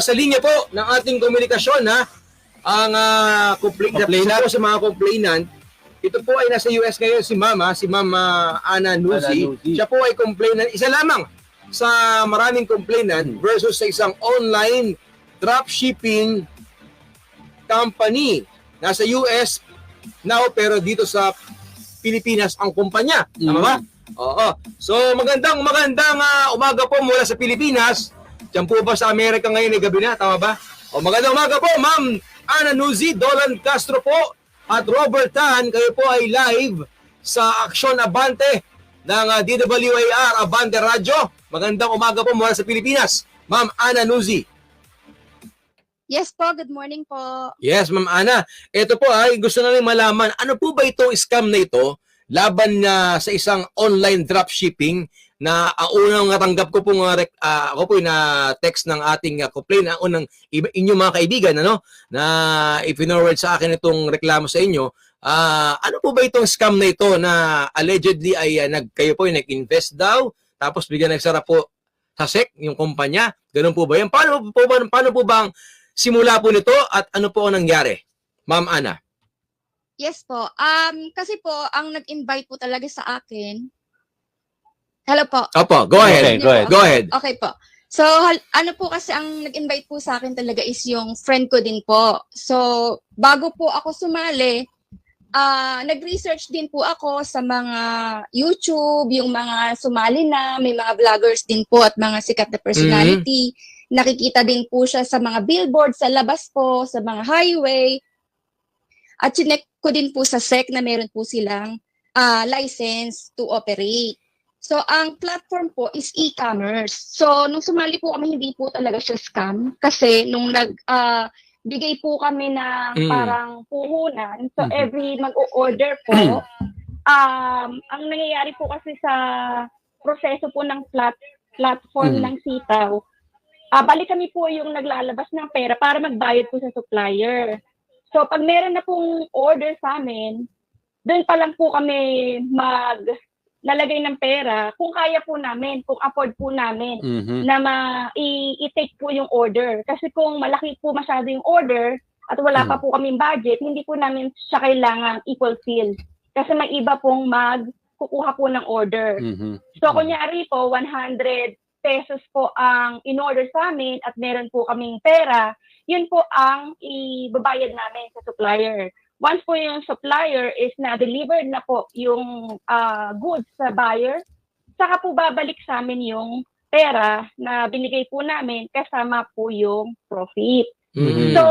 nasa linya po ng ating komunikasyon ang complainant sa mga complainant. Ito po ay nasa US ngayon si Mama Ana Nuzi. Siya po ay complainant, isa lamang sa maraming complainant versus sa isang online dropshipping company. Nasa US now pero dito sa Pilipinas ang kumpanya. Tama ba? Oo. So magandang umaga po mula sa Pilipinas. Diyan po ba sa Amerika ngayon ay gabi na? Tama ba? O magandang umaga po, Ma'am Ana Nuzi, Dolan Castro po at Robert Tan. Kayo po ay live sa Aksyon Abante ng DWAR Abante Radyo. Magandang umaga po mula sa Pilipinas, Ma'am Ana Nuzi. Yes po, good morning po. Yes, Ma'am Ana. Ito po ay gusto namin malaman, ano po ba itong scam na ito laban sa isang online dropshipping na unang natanggap ko po ako po na text ng ating complaint unang inyong mga kaibigan na i-forward sa akin itong reklamo sa inyo. Ano po ba itong scam na ito na allegedly ay kayo po ay nag-invest daw tapos bigyan nagsara po sa SEC yung kumpanya? Ganun po ba yan? Paano po bang simula po nito at ano po ang nangyari? Ma'am Ana. Yes po. Kasi po, ang nag-invite po talaga sa akin. Hello po. Opo, go ahead. Go ahead. Okay po. So, ano po kasi ang nag-invite po sa akin talaga is yung friend ko din po. So, bago po ako sumali, nag-research din po ako sa mga YouTube, yung mga sumali na, may mga vloggers din po at mga sikat na personality. Nakikita din po siya sa mga billboard sa labas po, sa mga highway. At chinek ko din po sa SEC na meron po silang license to operate. So, ang platform po is e-commerce. So, nung sumali po kami, hindi po talaga siya scam. Kasi nung bigay po kami ng parang puhunan, so every mag-o-order po, ang nangyayari po kasi sa proseso po ng platform ng sitaw, balik kami po yung naglalabas ng pera para magbayad po sa supplier. So, pag meron na pong order sa amin, doon pa lang po kami lalagay ng pera kung kaya po namin, kung afford po namin na i-take po yung order. Kasi kung malaki po masyado yung order at wala pa po kaming budget, hindi po namin siya kailangan i-fulfill. Kasi may iba pong kukuha po ng order. So, kunyari po, 100 pesos po ang in-order sa amin at meron po kaming pera, yun po ang ibabayad namin sa supplier. Once po yung supplier is na-delivered na po yung goods sa buyer, saka po babalik sa amin yung pera na binigay po namin kasama po yung profit. So,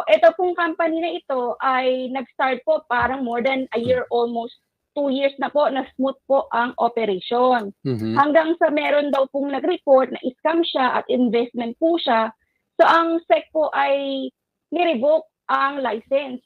ito pong company na ito ay nag-start po parang more than a year, almost 2 years na po na smooth po ang operation. Hanggang sa meron daw pong nag-report na scam siya at investment po siya. So, ang SEC po ay ni-revoke ang license.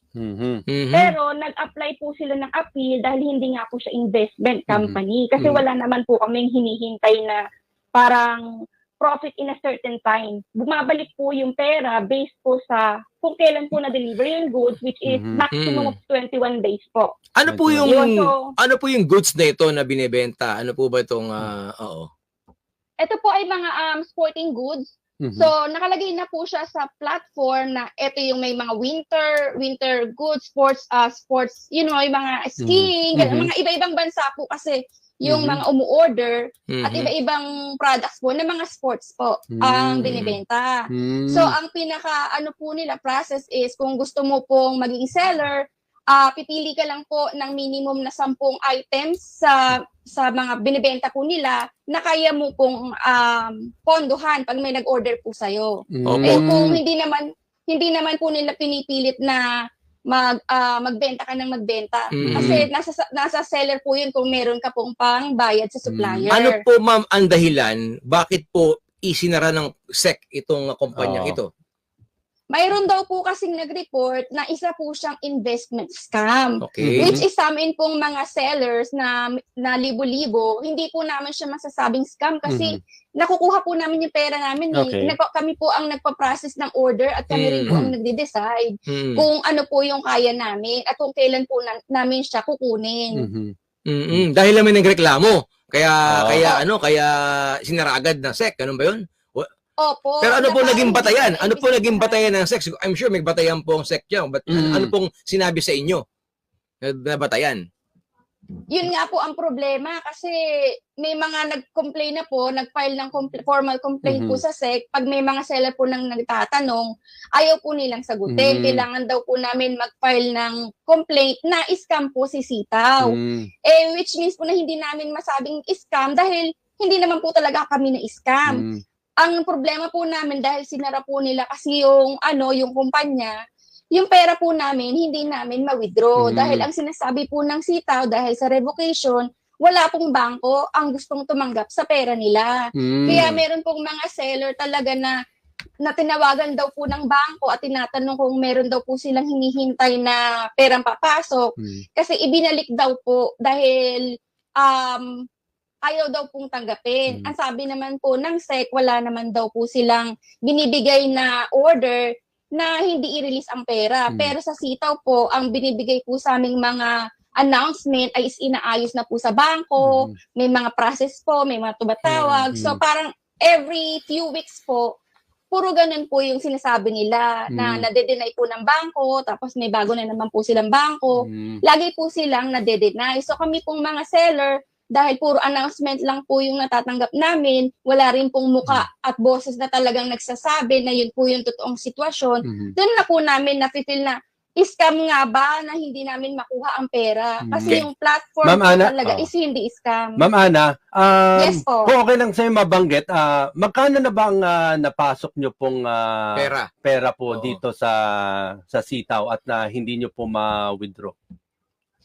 Pero nag-apply po sila ng appeal dahil hindi nga po siya investment company. Kasi wala naman po kaming hinihintay na parang profit in a certain time. Bumabalik po yung pera based po sa kung kailan po na-deliver yung goods, which is maximum of 21 days po. Ano po yung goods na ito na binebenta? Ano po ba itong Ito po ay mga sporting goods. So, nakalagay na po siya sa platform na ito yung may mga winter goods, sports, yung mga skiing, mga iba-ibang bansa po kasi yung mga umu-order at iba-ibang products po na mga sports po ang binibenta. So, ang po nila process is kung gusto mo pong maging seller, pipili ka lang po ng minimum na 10 items sa mga binibenta po nila na kaya mo pong pondohan pag may nag-order po sa'yo. Eh kung hindi naman po nila pinipilit na magbenta ka ng magbenta. Kasi nasa seller po yun kung meron ka pong pang bayad sa supplier. Ano po ma'am ang dahilan? Bakit po isinara ng SEC itong kumpanyang ito? Mayroon daw po kasing nag-report na isa po siyang investment scam. Okay. Which is sa amin pong mga sellers na libo-libo, hindi po naman siya masasabing scam kasi nakukuha po namin yung pera namin. Kami po ang nagpa-process ng order at kami rin po ang nagde-decide kung ano po yung kaya namin at kung kailan po namin siya kukunin. Dahil namin nagreklamo. Kaya sinara agad na SEC. Ganun ba yun? Opo. Pero ano po na naging parang batayan? hindi na Ano po naging imbestigahan. batayan ng SEC? I'm sure may batayan po ang SEC dyan. But ano pong sinabi sa inyo na batayan? Yun nga po ang problema kasi may mga nag-complain na po, nag-file ng formal complaint po sa SEC. Pag may mga seller po nang nagtatanong, ayaw po nilang sagutin. Kailangan daw po namin mag-file ng complaint na scam po si Sitaw. Which means po na hindi namin masabing scam dahil hindi naman po talaga kami na scam. Ang problema po namin dahil sinara po nila kasi yung kumpanya, yung pera po namin, hindi namin ma-withdraw. Dahil ang sinasabi po ng Sitaw, dahil sa revocation, wala pong bangko ang gustong tumanggap sa pera nila. Kaya meron pong mga seller talaga na tinawagan daw po ng bangko at tinatanong kung meron daw po silang hinihintay na perang papasok. Kasi ibinalik daw po dahil ayaw daw pong tanggapin. Ang sabi naman po ng SEC, wala naman daw po silang binibigay na order na hindi i-release ang pera. Pero sa Sitaw po, ang binibigay po sa aming mga announcement ay inaayos na po sa bangko, may mga process po, may mga tumatawag. So parang every few weeks po, puro ganun po yung sinasabi nila na nade-deny po ng bangko, tapos may bago na naman po silang bangko. Lagi po silang nade-deny. So kami pong mga seller, dahil puro announcement lang po yung natatanggap namin, wala rin pong muka at boses na talagang nagsasabi na yun po yung totoong sitwasyon, doon na po namin na-feel na scam nga ba na hindi namin makuha ang pera? Kasi yung platform po talaga is hindi scam. Ma'am Ana, yes po. kung okay lang sa'yo mabanggit, magkano na ba ang napasok nyo pong pera po dito sa Sitaw at na hindi nyo po ma-withdraw?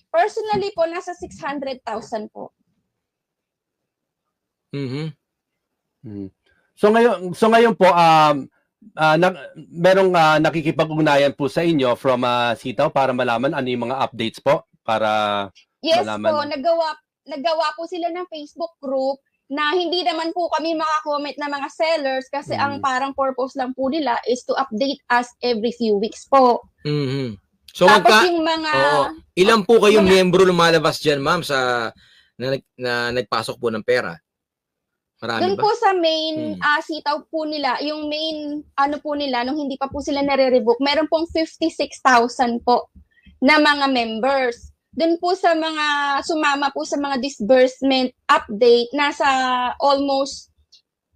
Personally po, nasa 600,000 po. So ngayon po merong nakikipag-ugnayan po sa inyo from Sitaw para malaman ano yung mga updates po para yes malaman. Po, naggawa po sila ng Facebook group na hindi naman po kami makakomment na mga sellers kasi ang parang purpose lang po nila is to update us every few weeks po. So tapos yung mga ilan po kayong miyembro lumalabas diyan, ma'am, sa na nagpasok po ng pera? Marami doon ba? po sa main Sitaw po nila, yung main po nila, nung hindi pa po sila nare-revoke, meron pong 56,000 po na mga members. Doon po sa mga sumama po sa mga disbursement update, nasa almost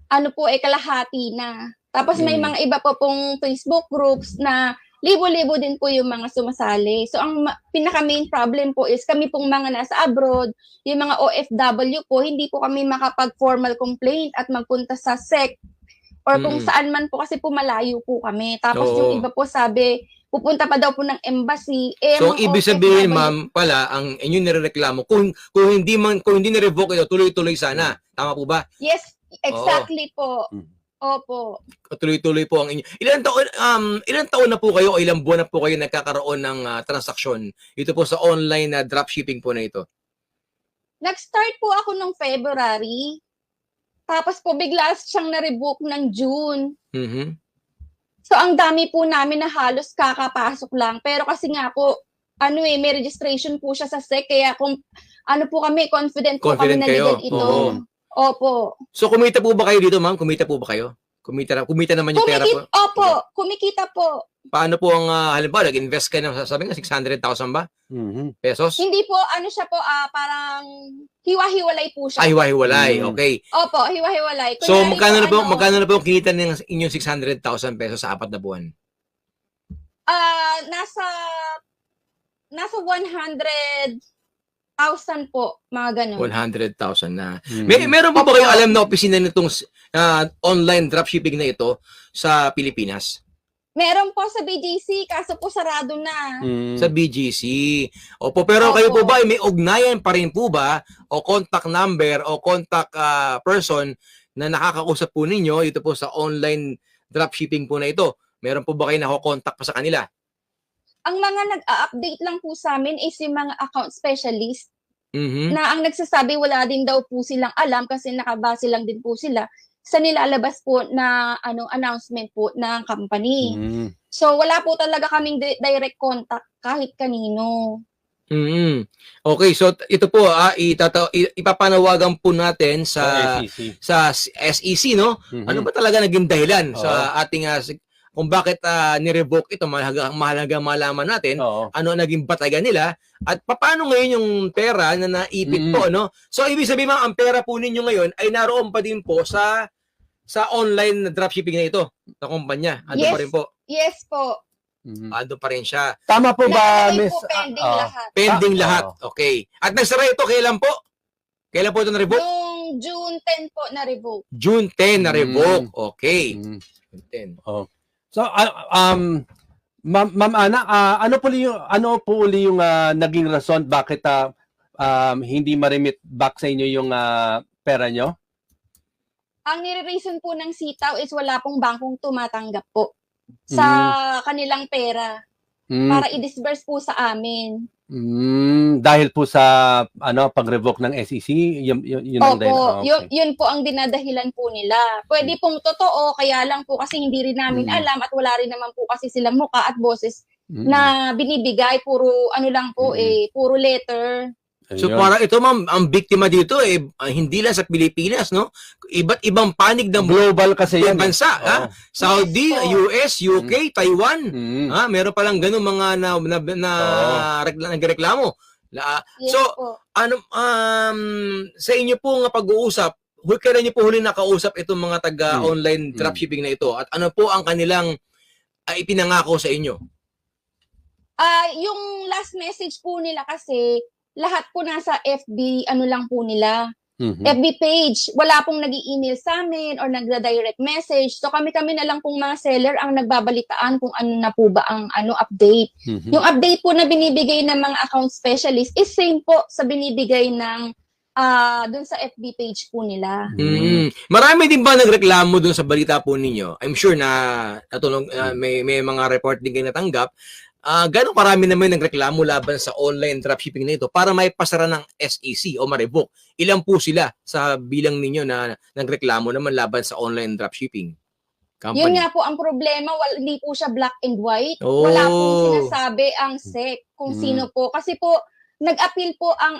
kalahati na. Tapos may mga iba po pong Facebook groups na libo-libo din po yung mga sumasali. So ang pinaka-main problem po is kami pong mga nasa abroad, yung mga OFW po, hindi po kami makapag-formal complaint at magpunta sa SEC or kung saan man po kasi po malayo po kami. Tapos yung iba po sabi, pupunta pa daw po ng embassy. So ibig sabihin, ma'am, pala ang inyong nirereklamo kung hindi na-revoke ito, tuloy-tuloy sana. Tama po ba? Yes, exactly po. Opo. Tuloy-tuloy po ang inyo. Ilang taon na po kayo o ilang buwan na po kayo nagkakaroon ng transaksyon? Ito po sa online na dropshipping po na ito. Nag-start po ako nung February. Tapos po bigla siyang na-revoke ng June. So ang dami po namin na halos kakapasok lang. Pero kasi nga po, may registration po siya sa SEC. Kaya kung po kami, confident po kami na legal ito. Opo. So kumita po ba kayo dito, ma'am? Kumita po ba kayo? Kumita naman yung pera po? Opo, kumikita po. Paano po ang halimbawa, nag-invest kayo ng sabi nga 600,000 ba? Pesos? Hindi po, siya po, parang hiwa-hiwalay po siya. Hiwa-hiwalay, okay. Opo, hiwa-hiwalay. So magkano na po ang kinita ng inyong 600,000 pesos sa 4 na buwan? Nasa 100,000 po, mga ganun. 100,000 na. Meron po ba kayo alam na opisina nitong online dropshipping na ito sa Pilipinas? Meron po sa BGC, kaso po sarado na. Sa BGC. Opo, pero kayo po ba, may ugnayan pa rin po ba o contact number o contact person na nakakausap po ninyo ito po sa online dropshipping po na ito? Meron po ba kayo nako-contact pa sa kanila? Ang mga nag-update lang po sa amin is yung mga account specialist na ang nagsasabi wala din daw po silang alam kasi nakabase lang din po sila sa nilalabas po na announcement po ng company. So wala po talaga kaming direct contact kahit kanino. Mm. Okay, so ito po ipapanawagan po natin sa SEC, no? Ano ba talaga naging dahilan sa ating kung bakit ni-revoke ito? Mahalaga malaman natin ano naging batayan nila at paano ngayon yung pera na naipit po, no? So ibig sabihin ang pera po ninyo ngayon ay naroon pa din po sa online na dropshipping na ito, na kumpanya. Ano pa rin po? Yes po. Ando pa rin siya. Tama po ba, Nakalagay Miss? po pending lahat. Pending lahat. Okay. At nagsara ito kailan po? Kailan po ito na-revoke? Yung June 10 po na-revoke. June 10 na-revoke. Okay. June 10. So, Ma'am Ana, ano po uli yung naging rason bakit hindi ma-remit back sa inyo yung pera nyo? Ang nire-reason po ng sitaw is wala pong bangkong tumatanggap po sa kanilang pera para i-disburse po sa amin. Dahil po sa pag-revoke ng SEC, yun ang Opo, yun po ang dinadahilan po nila. Pwede pong totoo, kaya lang po kasi hindi rin namin alam at wala rin naman po kasi silang muka at boses na binibigay. Puro lang po puro letter. So para ito ma'am, ang biktima dito hindi lang sa Pilipinas, no? Iba't ibang panig ng global kasi yan bansa, ha? Saudi, Yes, US, UK, Taiwan. Meron pa lang ganun mga nagreklamo. Yes, So po. sa inyo po nga pag-uusap, kailan niyo po huli nakausap itong mga taga-online dropshipping na ito at ano po ang kanilang ipinangako sa inyo? Yung last message po nila kasi lahat po nasa FB, lang po nila. FB page. Wala pong nag-i-email sa amin or nagda-direct message. So kami na lang pong mga seller ang nagbabalitaan kung ano na po ba ang update. Yung update po na binibigay ng mga account specialist is same po sa binibigay ng dun sa FB page po nila. Marami din ba nagreklamo dun sa balita po ninyo? I'm sure na natulong, may mga report din kayo natanggap. Gano'ng karami naman nagreklamo laban sa online dropshipping na ito para may pasara ng SEC o ma-revoke? Ilan po sila sa bilang ninyo na nagreklamo naman laban sa online dropshipping company? Yun nga po ang problema, hindi po siya black and white. Wala pong sinasabi ang SEC kung sino po. Kasi po, nag-appeal po ang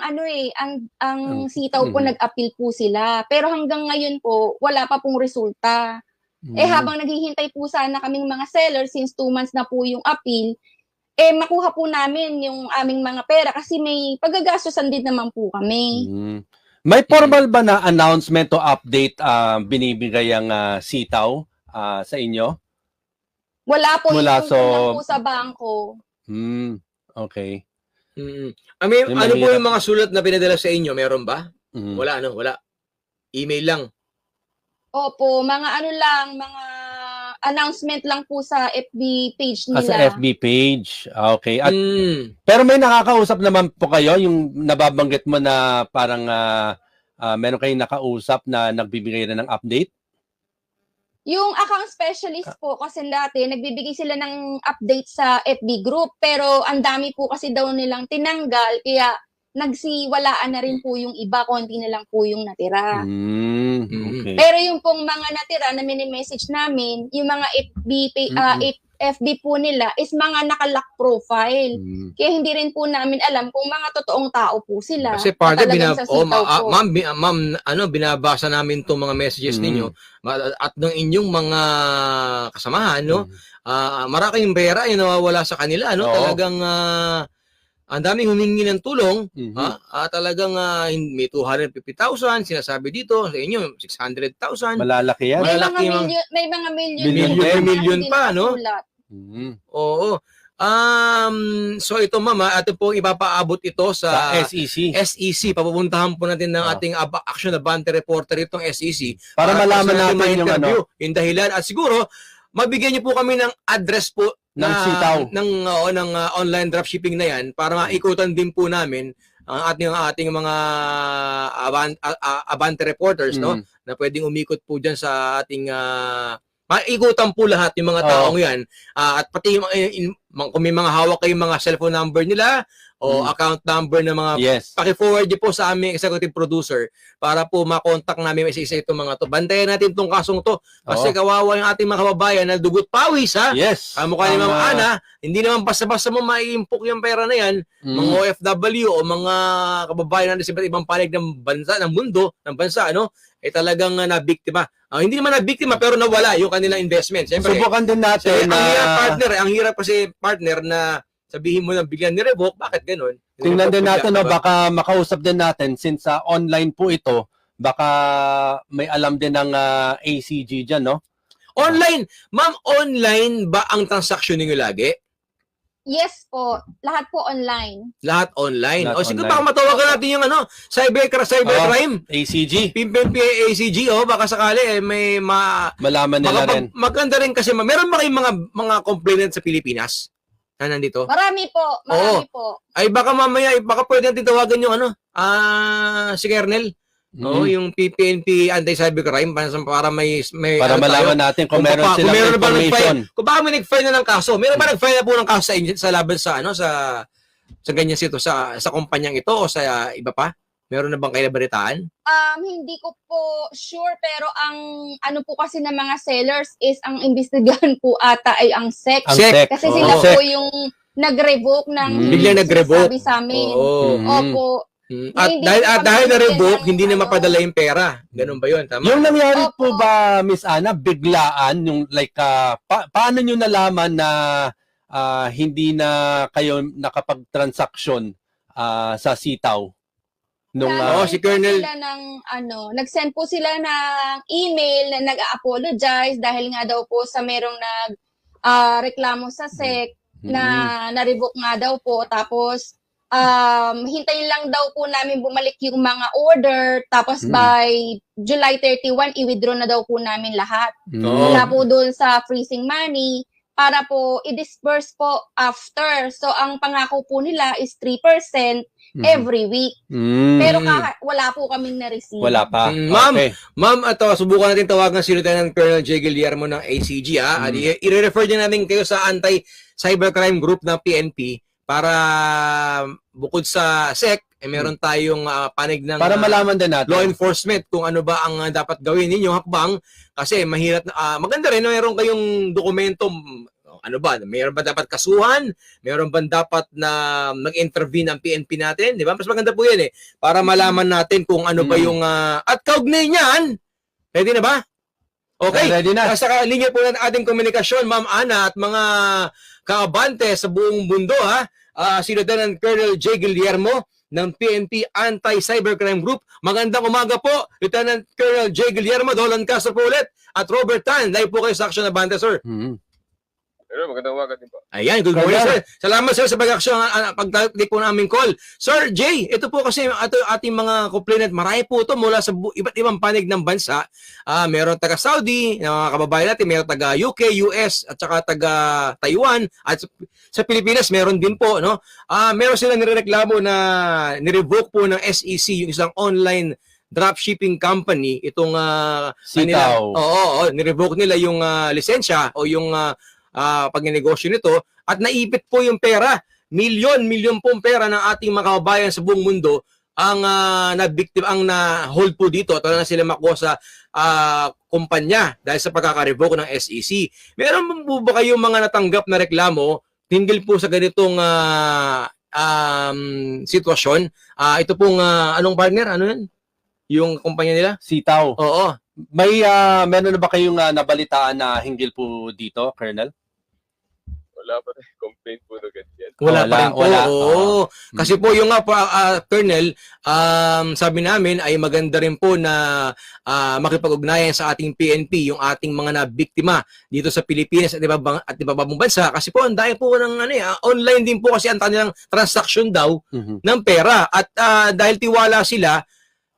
ang sitaw po, nag-appeal po sila. Pero hanggang ngayon po, wala pa pong resulta. Habang naghihintay po sana kaming mga seller, since 2 months na po yung appeal, makuha po namin yung aming mga pera kasi may paggagastosan din naman po kami. May formal ba na announcement o update binibigay ang sitaw sa inyo? Wala po, Wala, yung po sa bangko. Okay. Ano po yung mga sulat na pinadala sa inyo? Meron ba? Wala, wala. Email lang. Opo, mga mga announcement lang po sa FB page nila. Sa FB page. Okay. At, pero may nakakausap naman po kayo, yung nababanggit mo na parang meron kayong nakausap na nagbibigay na ng update? Yung account specialist po, kasi dati, nagbibigay sila ng update sa FB group, pero ang dami po kasi daw nilang tinanggal, kaya nagsiwalaan na rin po yung iba, konti na lang po yung natira. Okay. Pero yung pong mga natira na mini-message namin, yung mga FB po nila is mga naka-lock profile. Kaya hindi rin po namin alam kung mga totoong tao po sila. Kasi parte ma'am, binabasa namin itong mga messages ninyo at ng inyong mga kasamahan, no? Maraming pera yung nawawala sa kanila, no? Talagang ang daming humingi ng tulong, talagang may 250,000, sinasabi dito, sa inyo, 600,000. Malalaki yan. May mga million pa, no? Oo. So ito mama, ito po ipapaabot ito sa SEC. Papupuntahan po natin ng ating Action Abante reporter itong SEC. Para malaman natin yung dahilan. At siguro, mabigyan niyo po kami ng address po ng sitaw ng online dropshipping na yan para maikutan din po namin ang ating mga Abante reporters, no, na pwedeng umikot po diyan sa ating maikutan po lahat yung mga taong yan, at pati yung kung may mga hawak kayong mga cellphone number nila o account number ng mga paki-forward niyo po sa aming executive producer para po makontak namin isa-isa itong mga to. Bantayan natin itong kasong to kasi kawawa yung ating mga kababayan na dugot pawis ha. Kamukha ni Ma'am Ana, hindi naman basta-basta mo maiimpok yung pera na yan. Mga OFW o mga kababayan natin sa iba't ibang panig ng bansa, ng mundo, ng bansa, talagang nabiktima. Hindi naman nabiktima pero nawala yung kanilang investment. Siyempre, subukan din natin ang hirap kasi partner na sabihin mo na bigyan ni-revoke, bakit ganun? Tingnan din natin, baka makausap din natin since online po ito, baka may alam din ng ACG dyan, no? Online. Ma'am, online ba ang transaction ninyo lagi? Yes po. Lahat po online. Lahat online. Sige, baka matawagan natin yung cybercrime. ACG. PNP ACG, baka sakali may malaman nila rin. Maganda rin kasi, meron ba kayong mga complainant sa Pilipinas? Nandito? Marami po. Ay baka mamaya, baka pwede natin tawagan yung si Kernel. Yung PNP anti-cybercrime para para malaman natin kung meron silang information. Kung baka may nag-file na ng kaso. Meron ba nag-file na po ng kaso sa laban sa ganyan sito, sa kumpanyang ito o sa iba pa? Meron na bang kayo nabalitaan? Hindi ko po sure pero ang po kasi ng mga sellers is ang imbestigahan po ata ay ang SEC. Kasi sila po yung nag-revoke ng biglang nag-revoke. Sabi sa amin. Opo. At dahil na-revoke, hindi na mapadala yung pera. Ganun ba yun? Tama? Yung nangyari po ba, Miss Ana, biglaan, yung paano nyo nalaman na hindi na kayo nakapag-transaction sa sitaw? Si Colonel nag-send po sila ng email na nag-apologize dahil nga daw po sa merong reklamo sa SEC na na-revoke nga daw po. Tapos hintayin lang daw po namin bumalik yung mga order. Tapos by July 31, i-withdraw na daw po namin lahat. Wala po doon sa freezing money para po i-disperse po after. So ang pangako po nila is 3% every week. Pero wala po kaming na-receive. Wala pa. Ma'am, subukan natin tawagan si Lieutenant Colonel J. Guillermo ng ACG. I-refer din natin kayo sa anti-cybercrime group ng PNP para bukod sa SEC, meron tayong panig ng para malaman din natin law enforcement kung ano ba ang dapat gawin ninyo hakbang kasi mahirap maganda rin meron kayong dokumento. Mayroon ba dapat kasuhan? Meron ba dapat na mag-intervene ang PNP natin? Di ba? Mas maganda po yan para malaman natin kung ano ba yung... at kaugnay niyan, ready na ba? Okay. Ready na. Sa linya po ng ating komunikasyon, Ma'am Ana at mga kaabante sa buong mundo, si Lieutenant Colonel J. Guillermo ng PNP Anti-Cybercrime Group. Magandang umaga po, Lieutenant Colonel J. Guillermo, Dolan Castro po ulit, at Robert Tan. Live po kayo sa Action Abante, sir. Pero magandang umaga din po. Ayan, good morning, sir. Salamat, sir, sa pag-action, pag-take po naming call. Sir Jay, ito po kasi ating mga complainant, marami po ito mula sa iba't ibang panig ng bansa. Meron taga-Saudi, mga kababayan natin, meron taga-UK, US, at saka taga-Taiwan, at sa Pilipinas, meron din po, no? Meron silang nireklamo na nirevoke po ng SEC, yung isang online dropshipping company, itong Sitaw. nirevoke nila yung lisensya o yung pag-negosyo nito at naipit po yung pera. Milyon pong pera ng ating mga kababayan sa buong mundo ang na-hold po dito at wala na sila makuha sa kumpanya dahil sa pagkaka-revoke ng SEC. Meron po ba kayong mga natanggap na reklamo hinggil po sa ganitong sitwasyon? Ito pong anong partner? Ano yan? Yung kumpanya nila? Sitaw. Oo. Meron na ba kayong nabalitaan na hinggil po dito, Colonel? Wala pa rin complaint po na ganyan. Wala pa rin po. Oo. Kasi po yung Colonel, sabi namin ay maganda rin po na makipag-ugnayan sa ating PNP, yung ating mga nabiktima dito sa Pilipinas at ibang bansa. Kasi po, ang dahil po ng online din po kasi ang kanilang transaction daw ng pera. At dahil tiwala sila,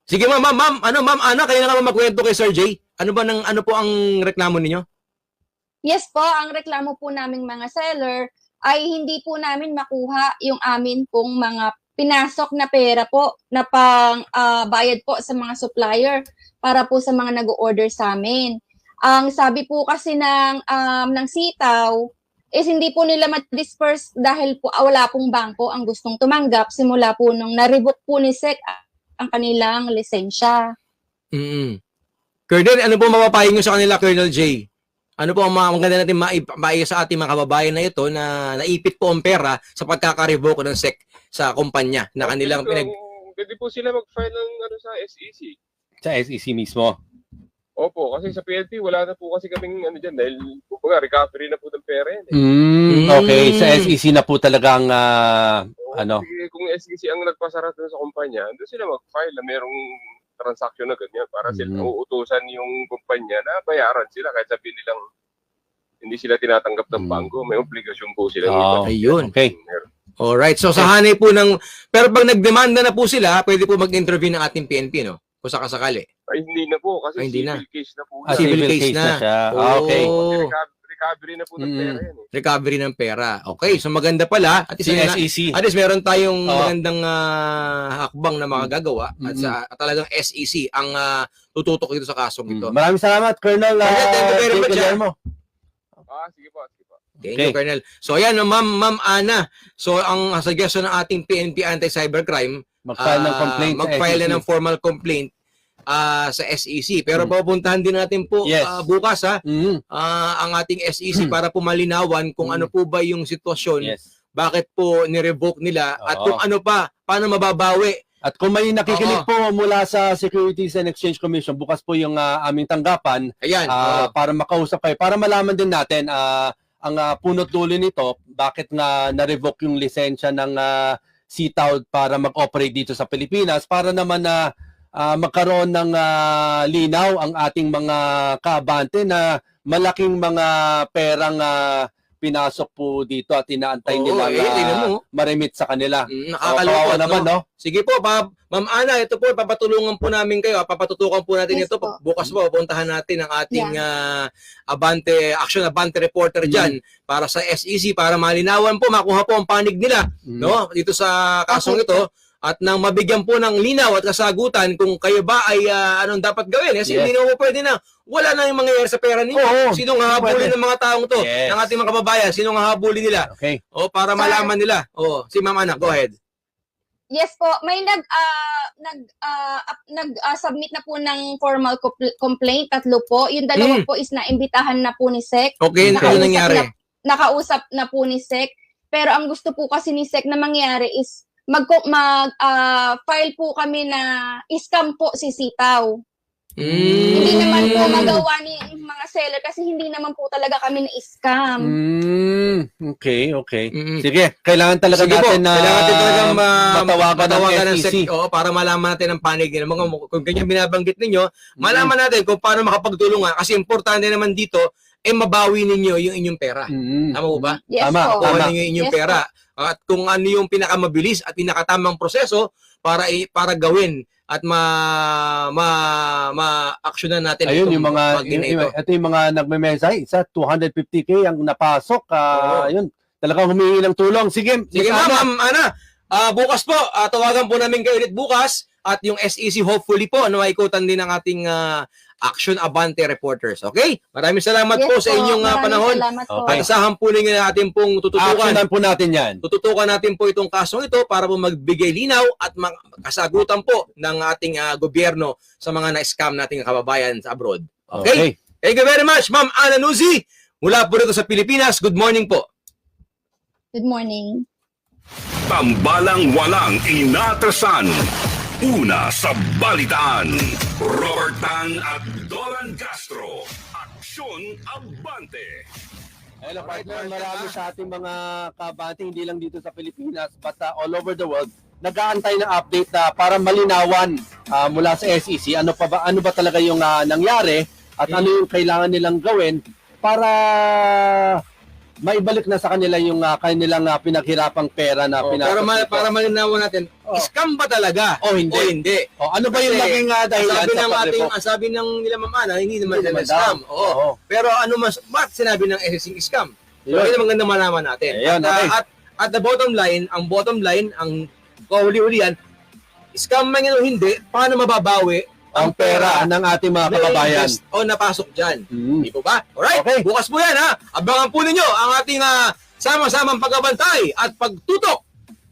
sige ma'am Ana, kayo na nga magkwento kay Sir Jay. Ano po ang reklamo ninyo? Yes po, ang reklamo po naming mga seller ay hindi po namin makuha yung amin pong mga pinasok na pera po na pang bayad po sa mga supplier para po sa mga nag-order sa amin. Ang sabi po kasi ng Sitaw is hindi po nila ma-disperse dahil po wala pong bangko ang gustong tumanggap simula po nung na-revoke po ni SEC ang kanilang lisensya. Colonel, ano po mapapayo nyo sa kanila, Colonel J? Ano po ang maganda natin maiya sa ating mga kababayan na ito na naipit po ang pera sa pagkaka-revoke ng SEC sa kumpanya na kanilang Pwede po sila mag-file ng sa SEC. Sa SEC mismo. Opo, kasi sa PNP wala na po kasi kaming dyan dahil recovery na po ng pera yan. Okay, sa SEC na po talagang Sige, kung SEC ang nagpasara doon sa kumpanya, doon sila mag-file na merong transaction na ganyan para sila uutusan yung kumpanya na bayaran sila kahit sabihin nilang hindi sila tinatanggap ng bangko, may obligasyon po sila. Ayun. Okay. Alright, so sa hanay po pero pag nagdemanda na po sila, pwede po mag-intervene ng ating PNP, no? Kung sakasakali. Ay, hindi na po kasi civil case na po. Civil case na siya. Okay. Recovery na po ng pera yan. Recovery ng pera. Okay, so maganda pala. At SEC. At least meron tayong magandang hakbang na makagagawa at talagang SEC ang tututok dito sa kasong ito. Maraming salamat, Colonel. Thank you very much. Sige po. Thank you, Colonel. So ayan, Ma'am Ana. So ang suggestion ng ating PNP Anti-Cybercrime, mag-file ng complaint mag-file na ng formal complaint sa SEC. Pero pupuntahan din natin po bukas ang ating SEC para po malinawan kung ano po ba yung sitwasyon, bakit po ni-revoke nila at kung ano pa, paano mababawi. At kung may nakikinig po mula sa Securities and Exchange Commission, bukas po yung aming tanggapan. Ayan, para makausap kayo, para malaman din natin ang punot dulo nito, bakit nga na-revoke yung lisensya ng CTAW para mag-operate dito sa Pilipinas, para naman na magkaroon ng linaw ang ating mga kaabante na malaking mga perang pinasok po dito at inaantay nila na ma-remit sa kanila. Nakakalungkot naman, no? Sige po, Ma'am Ana, ito po, papatulungan po namin kayo. Papatutukan po natin ito. Bukas po, puntahan natin ang ating Action Abante reporter dyan para sa SEC, para malinawan po, makuha po ang panig nila no dito sa kasong ito. At nang mabigyan po ng linaw at kasagutan kung kayo ba ay anong dapat gawin. Kasi hindi na po pwede na. Wala na yung mangyayari sa pera ninyo. Sinong hahabulin ng mga taong to? Ng ating mga kababayan. Sinong hahabulin nila? Okay. Para malaman nila. Si Ma'am Ana, go ahead. Yes po, may submit na po ng formal complaint, 3 po. Yung 2 po is naimbitahan na po ni SEC. Okay, ano nangyari? Nakausap na po ni SEC. Pero ang gusto po kasi ni SEC na mangyari is file po kami na scam po si CTAW. Hindi naman po magawa ni mga seller kasi hindi naman po talaga kami na-scam. Okay. Sige, kailangan talaga natin matawagan ng SEC. Para malaman natin ang panig nila. Kung ganyan binabanggit ninyo, malaman natin kung paano makapagtulungan. Kasi importante naman dito, mabawi ninyo yung inyong pera. Tama po ba? Yes, Tama. Mabawi ninyo yung inyong pera. At kung ano yung pinakamabilis at pinakatamang proseso para gawin at ma-actionan natin. Ayun, yung mga nagme-message, isa 250K ang napasok. Ayun, talagang humingi ng tulong. Sige, Ma'am Ana. Bukas po, tawagan po namin kayo ulit bukas at yung SEC hopefully po maikutan din ng ating Action Abante reporters. Okay? Maraming salamat po sa inyong panahon. Asahan po ninyo natin pong tututukan. Actionan po natin yan. Tututukan natin po itong kasong ito para po magbigay linaw at kasagutan po ng ating gobyerno sa mga na-scam nating kababayan sa abroad. Okay? Thank you very much, Ma'am Ana Nuzzi. Mula po rito sa Pilipinas. Good morning po. Good morning. Tambalang walang inatrasan. Una sa balitaan. Robert Tan at Dolan Castro. Aksyon Abante. Hello partner, marami sa ating mga kabante, hindi lang dito sa Pilipinas, but all over the world, nag-aantay ng update na para malinawan mula sa SEC. Ano ba talaga yung nangyari at ano yung kailangan nilang gawin para maibalik na sa kanila yung kanilang pinaghirapang pera na pinasok. Para malinawan natin, scam ba talaga? O hindi? Ano ba yung naging dahilan sa pag-revoke? Sabi ng nila Ma'am Ana, hindi naman sila scam. Pero bakit sinabi ng SEC scam? So, yun ang magandang malaman natin. At the bottom line, ang kahuli-ulian, scam man yun o hindi, paano mababawi ang pera ng ating mga kababayan. na-invest o napasok dyan. Mm. Di po ba? Alright, Okay. bukas po yan ha. Abangan po ninyo ang ating sama-samang pagbabantay at pagtutok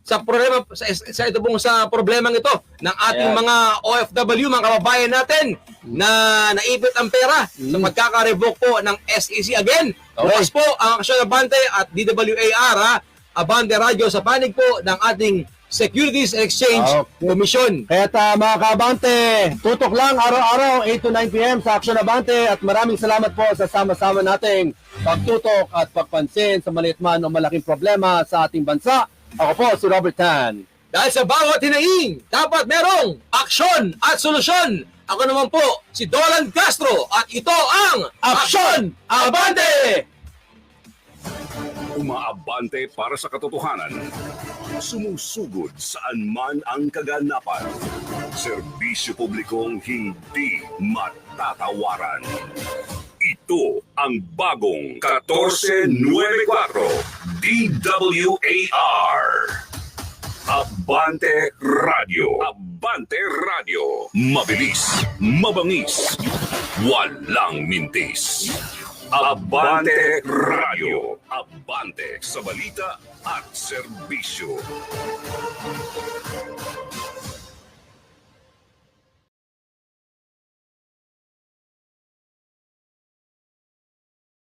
sa problema sa ito pong sa problemang ito ng ating Ayan. mga OFW, mga kababayan natin na naipit ang pera sa pagkaka-revoke po ng SEC. Again, bukas po ang Aksyon Abante at DWAR, Abante Radio sa panig po ng ating Securities and Exchange Okay. Commission. Kaya mga kabante, tutok lang araw-araw 8 to 9 p.m. sa Aksyon Abante at maraming salamat po sa sama-sama nating pagtutok at pagpansin sa maliit man o malaking problema sa ating bansa. Ako po si Robert Tan. Dahil sa bawat hinaing, dapat merong aksyon at solusyon. Ako naman po, si Dolan Castro at ito ang Aksyon Abante! Umaabante para sa katotohanan. Sumusugod saan man ang kaganapan. Serbisyo publikong hindi matatawaran. Ito ang bagong 1494 DWAR. Abante Radio. Abante Radio. Mabilis, mabangis, walang mintis. Abante Radio. Abante sa balita at serbisyo.